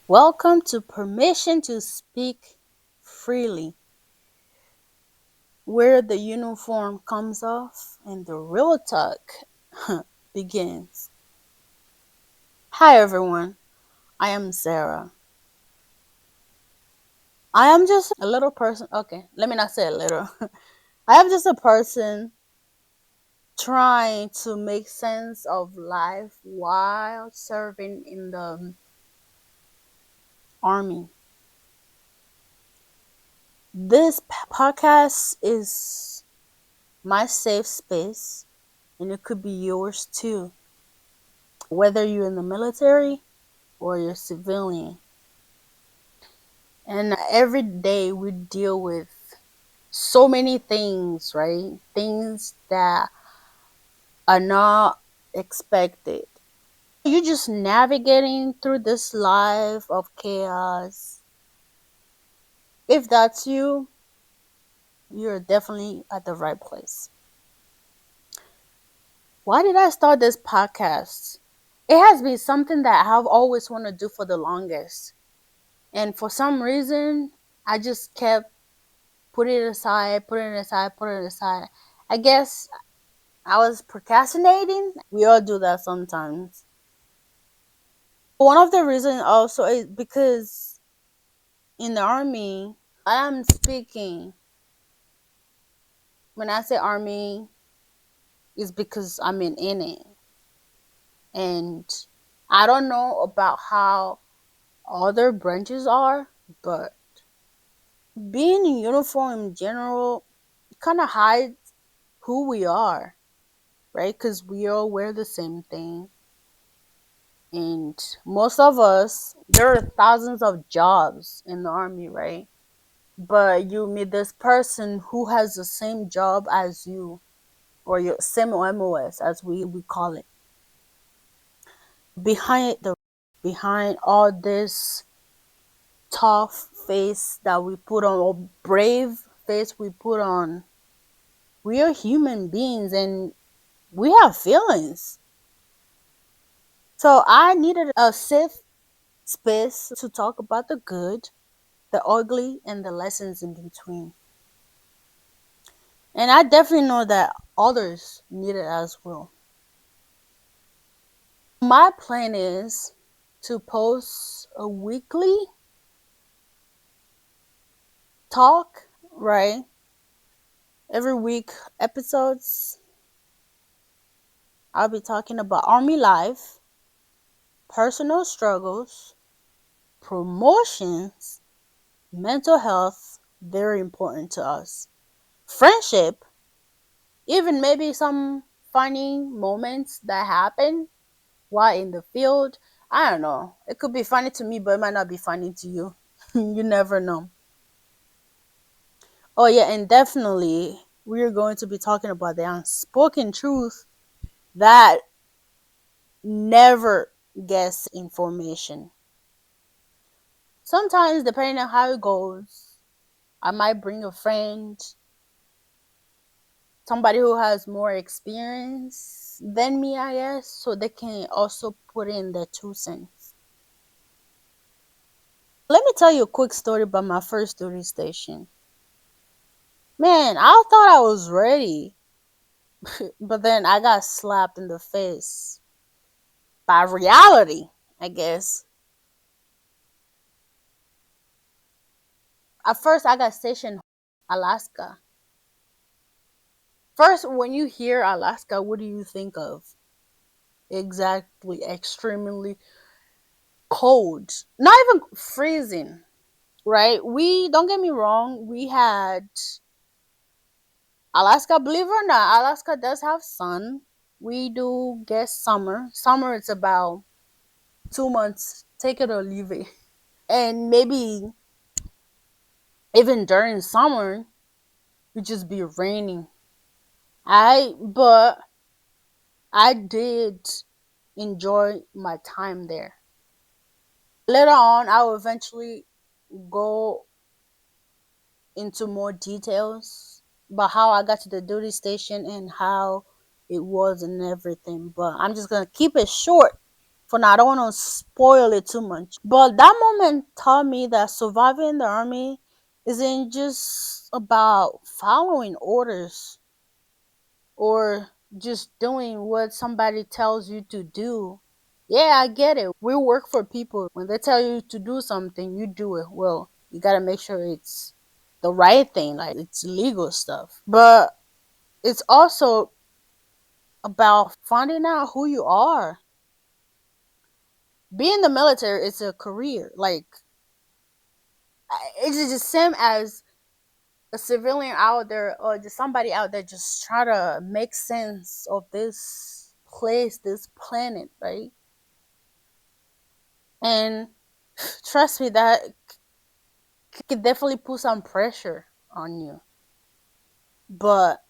Welcome to Permission to Speak Freely, where the uniform comes off and the real talk begins. Hi, everyone. I am Sarah. I am just a little person. Okay, let me not say a little. I am just a person trying to make sense of life while serving in the army. This podcast is my safe space, and it could be yours too, whether you're in the military or you're civilian. And every day we deal with so many things, right? Things that are not expected. You're just navigating through this life of chaos. If that's you, you're definitely at the right place. Why did I start this podcast? It has been something that I've always wanted to do for the longest. And for some reason, I just kept putting it aside, putting it aside, putting it aside. I guess I was procrastinating. We all do that sometimes. One of the reasons also is because in the army, I am speaking. When I say army, it's because I'm in it. And I don't know about how other branches are, but being in uniform in general kind of hides who we are, right? Because we all wear the same thing. And most of us, there are thousands of jobs in the army, right? But you meet this person who has the same job as you, or your same MOS, as we call it. Behind all this tough face that we put on, or brave face we put on, we are human beings and we have feelings. So I needed a safe space to talk about the good, the ugly, and the lessons in between. And I definitely know that others need it as well. My plan is to post a weekly talk, right? Every week episodes. I'll be talking about army life, personal struggles, promotions, mental health, very important to us, friendship, even maybe some funny moments that happen while in the field. I don't know. It could be funny to me, but it might not be funny to you. You never know. Oh, yeah, and definitely we are going to be talking about the unspoken truth that never gets information. Sometimes, depending on how it goes, I might bring a friend, somebody who has more experience than me, I guess, so they can also put in their 2 cents. Let me tell you a quick story about my first duty station. Man, I thought I was ready, but then I got slapped in the face by reality, I guess. At first, I got stationed in Alaska. First, when you hear Alaska, what do you think of? Exactly, extremely cold. Not even freezing, right? We don't get me wrong, we had Alaska, believe it or not, Alaska does have sun. We do get summer. Summer it's about 2 months. Take it or leave it. And maybe even during summer, it just be raining. But I did enjoy my time there. Later on, I will eventually go into more details about how I got to the duty station and how it was and everything. But I'm just gonna keep it short. For now, I don't want to spoil it too much. But that moment taught me that surviving in the army isn't just about following orders or just doing what somebody tells you to do. Yeah, I get it. We work for people. When they tell you to do something, you do it. Well, you got to make sure it's the right thing, like it's legal stuff. But it's also about finding out who you are. Being in the military is a career. Like, it's just the same as a civilian out there or just somebody out there just try to make sense of this place, this planet, right? And trust me, that could definitely put some pressure on you. But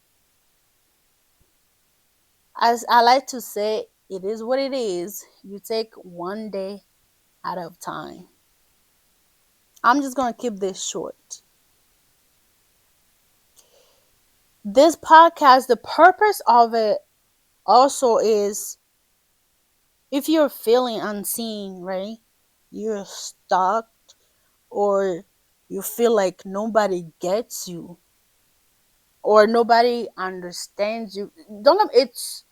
as I like to say, it is what it is. You take one day at a time. I'm just going to keep this short. This podcast, the purpose of it also is if you're feeling unseen, right? You're stuck or you feel like nobody gets you or nobody understands you. Don't it's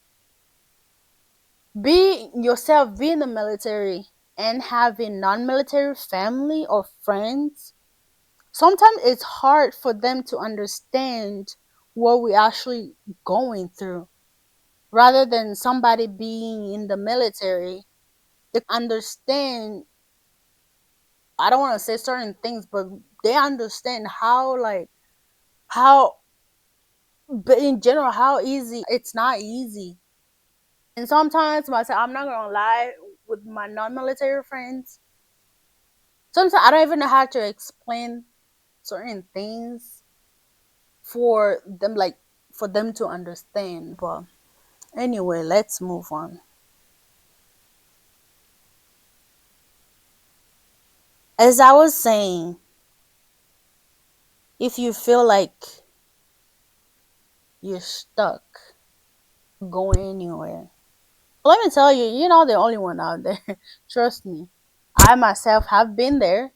be yourself, be in the military and having non-military family or friends. Sometimes it's hard for them to understand what we're actually going through. Rather than somebody being in the military, they understand, I don't want to say certain things, but they understand how, like, how, but in general, how easy it's not easy. And sometimes myself, I'm not gonna lie, with my non-military friends, sometimes I don't even know how to explain certain things for them, like for them to understand. But anyway, let's move on. As I was saying, if you feel like you're stuck going anywhere, let me tell you, you're not the only one out there. Trust me. I myself have been there,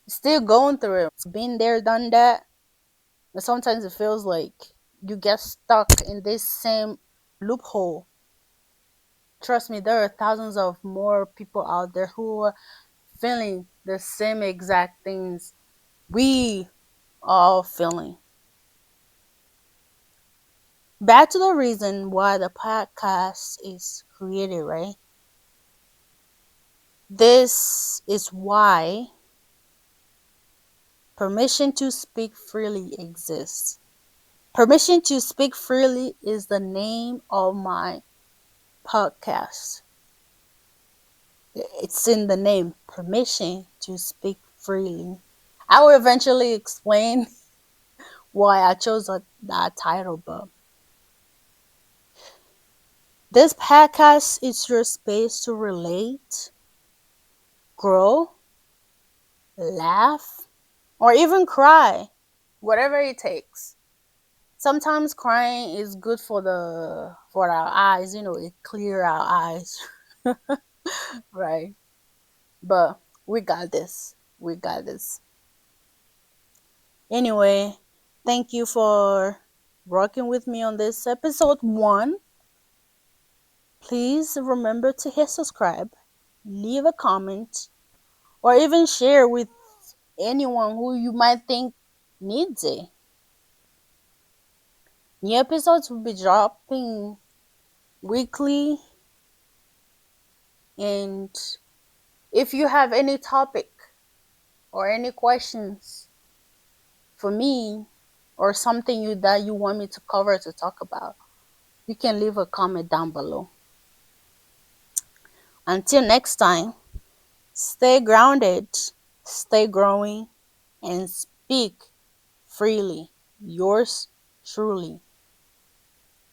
still going through it. Been there, done that. And sometimes it feels like you get stuck in this same loophole. Trust me, there are thousands of more people out there who are feeling the same exact things we are feeling. Back to the reason why the podcast is created, right? This is why permission to speak freely exists. Permission to speak freely is the name of my podcast. It's in the name, permission to speak freely. I will eventually explain why I chose that title, but this podcast is your space to relate, grow, laugh, or even cry, whatever it takes. Sometimes crying is good for our eyes, it clear our eyes, right? But we got this. We got this. Anyway, thank you for working with me on this episode 1. Please remember to hit subscribe, leave a comment, or even share with anyone who you might think needs it. New episodes will be dropping weekly, and if you have any topic or any questions for me or something that you want me to cover to talk about, you can leave a comment down below. Until next time, stay grounded, stay growing, and speak freely. Yours truly.